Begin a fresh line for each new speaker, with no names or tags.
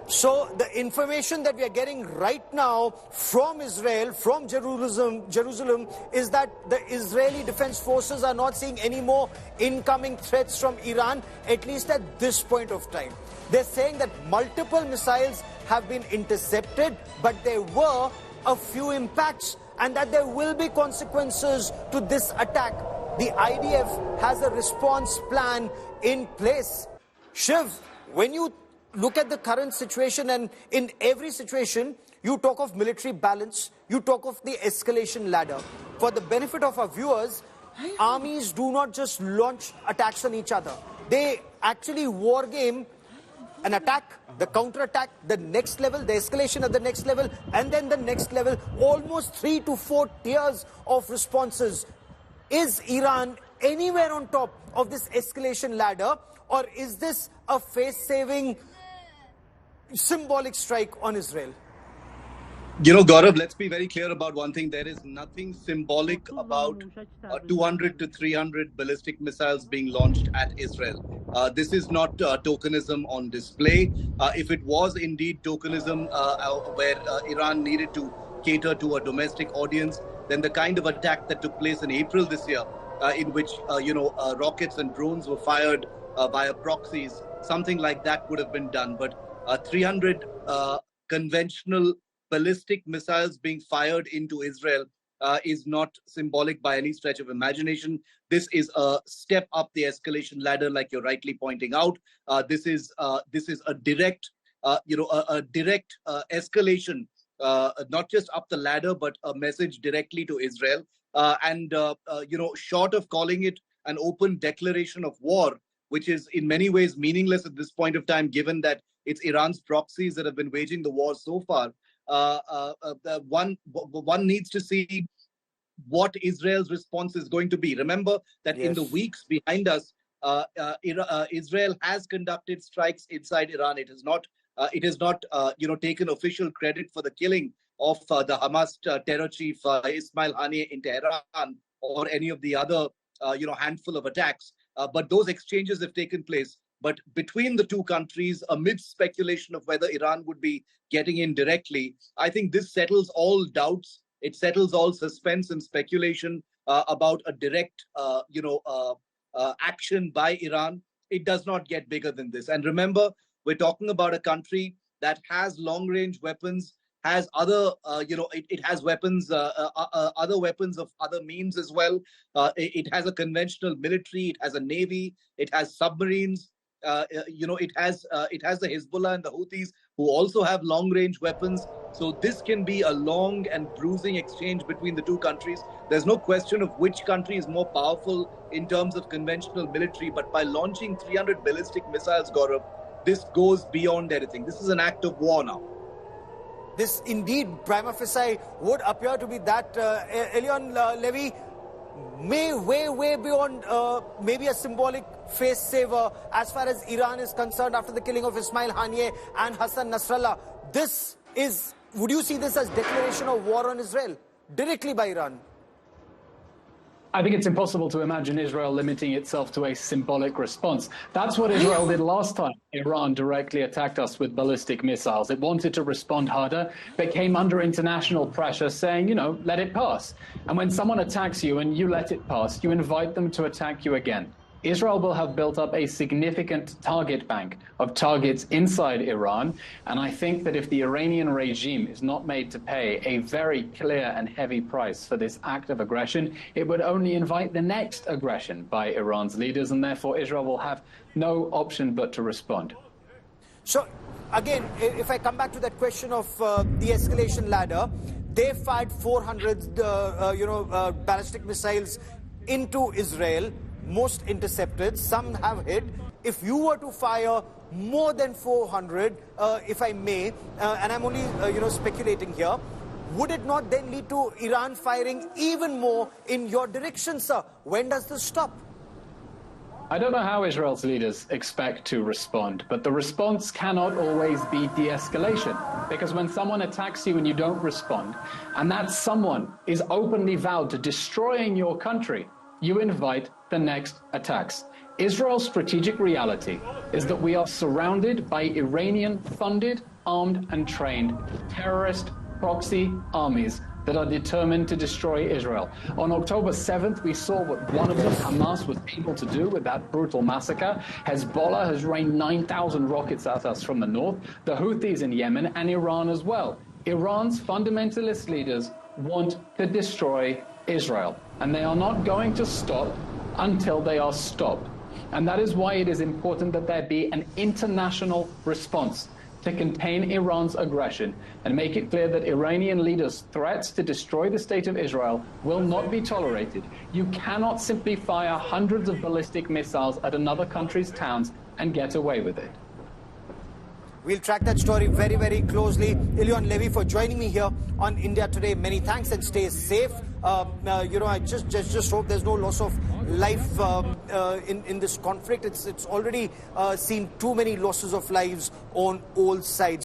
So the information that we are getting right now from Israel, from Jerusalem, is that the Israeli Defense Forces are not seeing any more incoming threats from Iran, at least at this point of time. They're saying that multiple missiles have been intercepted, but there were a few impacts, and that there will be consequences to this attack. The IDF has a response plan in place. Shiv, when you look at the current situation, and in every situation, you talk of military balance, you talk of the escalation ladder. For the benefit of our viewers, armies do not just launch attacks on each other. They actually war game an attack, the counter-attack, the next level, the escalation at the next level, and then the next level, almost 3 to 4 tiers of responses. Is Iran anywhere on top of this escalation ladder, or is this a face-saving symbolic strike on Israel?
You know, Gaurav, let's be very clear about one thing. There is nothing symbolic about 200 to 300 ballistic missiles being launched at Israel. This is not tokenism on display. If it was indeed tokenism where Iran needed to cater to a domestic audience, then the kind of attack that took place in April this year, in which, rockets and drones were fired via proxies, something like that would have been done. But 300 conventional ballistic missiles being fired into Israel is not symbolic by any stretch of imagination. This is a step up the escalation ladder, like you're rightly pointing out. This is a direct, direct escalation, not just up the ladder, but a message directly to Israel. Short of calling it an open declaration of war, which is in many ways meaningless at this point of time, given that it's Iran's proxies that have been waging the war so far. One needs to see what Israel's response is going to be. Remember that in the weeks behind us, Israel has conducted strikes inside Iran. It has not taken official credit for the killing of the Hamas terror chief Ismail Haniyeh in Tehran, or any of the other handful of attacks. But those exchanges have taken place. But between the two countries, amidst speculation of whether Iran would be getting in directly, I think this settles all doubts. It settles all suspense and speculation about a direct, action by Iran. It does not get bigger than this. And remember, we're talking about a country that has long-range weapons, has other, it has weapons, other weapons of other means as well. It has a conventional military. It has a navy. It has submarines. It has the Hezbollah and the Houthis, who also have long-range weapons. So this can be a long and bruising exchange between the two countries. There's no question of which country is more powerful in terms of conventional military. But by launching 300 ballistic missiles, Gaurav, this goes beyond anything. This is an act of war now.
This indeed, prima facie, would appear to be that. Elion Levy, way beyond maybe a symbolic face saver as far as Iran is concerned after the killing of Ismail Haniyeh and Hassan Nasrallah. Would you see this as declaration of war on Israel directly by Iran?
I think it's impossible to imagine Israel limiting itself to a symbolic response. That's what Israel did last time Iran directly attacked us with ballistic missiles. It wanted to respond harder, but came under international pressure saying, let it pass. And when someone attacks you and you let it pass, you invite them to attack you again. Israel will have built up a significant target bank of targets inside Iran. And I think that if the Iranian regime is not made to pay a very clear and heavy price for this act of aggression, it would only invite the next aggression by Iran's leaders. And therefore, Israel will have no option but to respond.
So, again, if I come back to that question of the escalation ladder, they fired 400, ballistic missiles into Israel. Most intercepted, some have hit. If you were to fire more than 400, if I may, and I'm only, speculating here, would it not then lead to Iran firing even more in your direction, sir? When does this stop?
I don't know how Israel's leaders expect to respond, but the response cannot always be de-escalation. Because when someone attacks you and you don't respond, and that someone is openly vowed to destroying your country, you invite the next attacks. Israel's strategic reality is that we are surrounded by Iranian-funded, armed and trained terrorist proxy armies that are determined to destroy Israel. On October 7th, we saw what one of them, Hamas, was able to do with that brutal massacre. Hezbollah has rained 9,000 rockets at us from the north, the Houthis in Yemen, and Iran as well. Iran's fundamentalist leaders want to destroy Israel, and they are not going to stop until they are stopped. And that is why it is important that there be an international response to contain Iran's aggression and make it clear that Iranian leaders' threats to destroy the state of Israel will not be tolerated. You cannot simply fire hundreds of ballistic missiles at another country's towns and get away with it.
We'll track that story very, very closely. Ilion Levy for joining me here on India Today. Many thanks and stay safe. I just hope there's no loss of life in this conflict. It's already seen too many losses of lives on all sides.